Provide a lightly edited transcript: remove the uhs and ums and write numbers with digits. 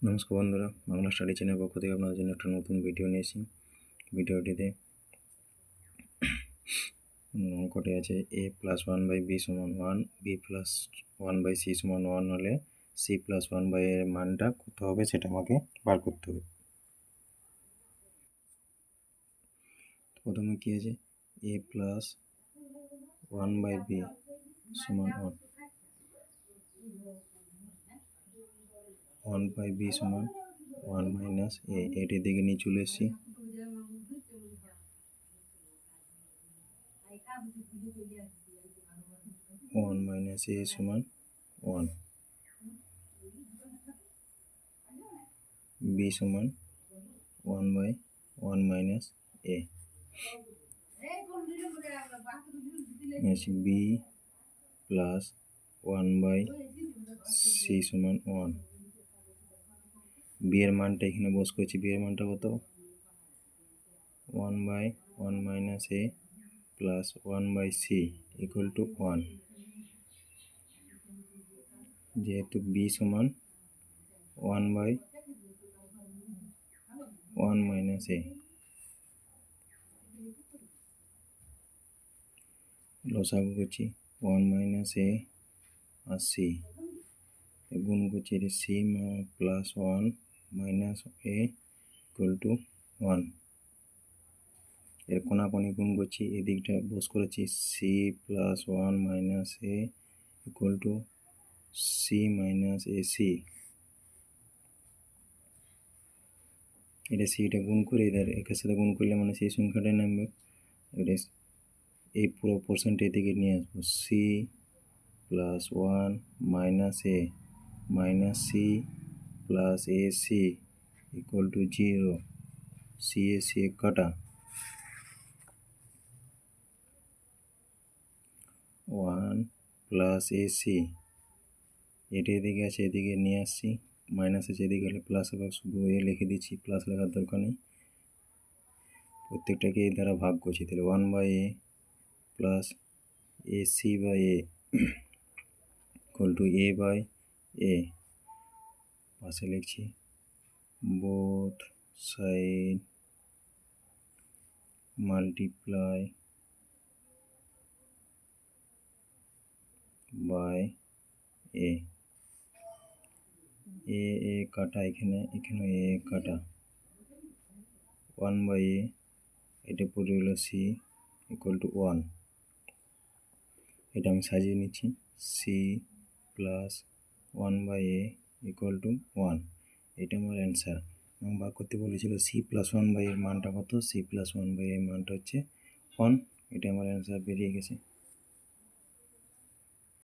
নমস্কার বন্ধুরা, বাংলা স্টাডি চ্যানেলের পক্ষ থেকে আপনাদের জন্য একটা নতুন ভিডিও নিয়েছি। ভিডিওটিতে অঙ্কটি আছে a+1/b = 1, b+1/c = 1 হলে c+1/a এর মানটা কত হবে সেটা আমাকে বার করতে হবে। প্রথমে কি আছে, a+1/b = 1, 1/b = 1 - a, এটির দিকে নিয়ে চলে এসেছি। 1 - a = 1, b = 1/1 - a, b plus 1/c = 1। b এর মানটা এখানে বস করছি। b এর মানটা কত? 1/1 - a plus 1/c = 1। যেহেতু b = 1/1 - a, লসাগু করছি 1 - a আর c, গুণ করছি এটা c plus 1 minus a = 1। এর কোনাকুনি গুণ করছি, এদিকটা বস করেছি c plus 1 minus a = c minus ac। এটা সিটা গুণ করে একের সাথে গুণ করলে মানে সেই সংখ্যাটাই নামবে। এটা এই পুরো পোর্শনটা এদিকে নিয়ে আসবো, c plus 1 minus a minus c plus ac = 0। c a c কাটা, 1 plus ac, এটা এদিকে আছে, এদিকে নিয়ে আসছি, মাইনাস আছে এদিকে হলে প্লাস হবে, শুধু এ লিখে দিচ্ছি, প্লাস লেখার দরকার নেই। প্রত্যেকটাকে এ দ্বারা ভাগ করছি, তাহলে 1/a প্লাস ac/a = a/a। পাশে লিখছি both side multiply by a, a কাটা, এখানে a কাটা, 1/a, এটা পড়ে হলো c = 1। এটা আমি সাজিয়ে নিচ্ছি, c plus 1/a = 1। এটা আমার অ্যান্সার। এবং বার করতে বলেছিল c plus 1/a এর মানটা কত, c plus 1/a এর মানটা হচ্ছে 1। এটা আমার অ্যান্সার বেরিয়ে গেছে।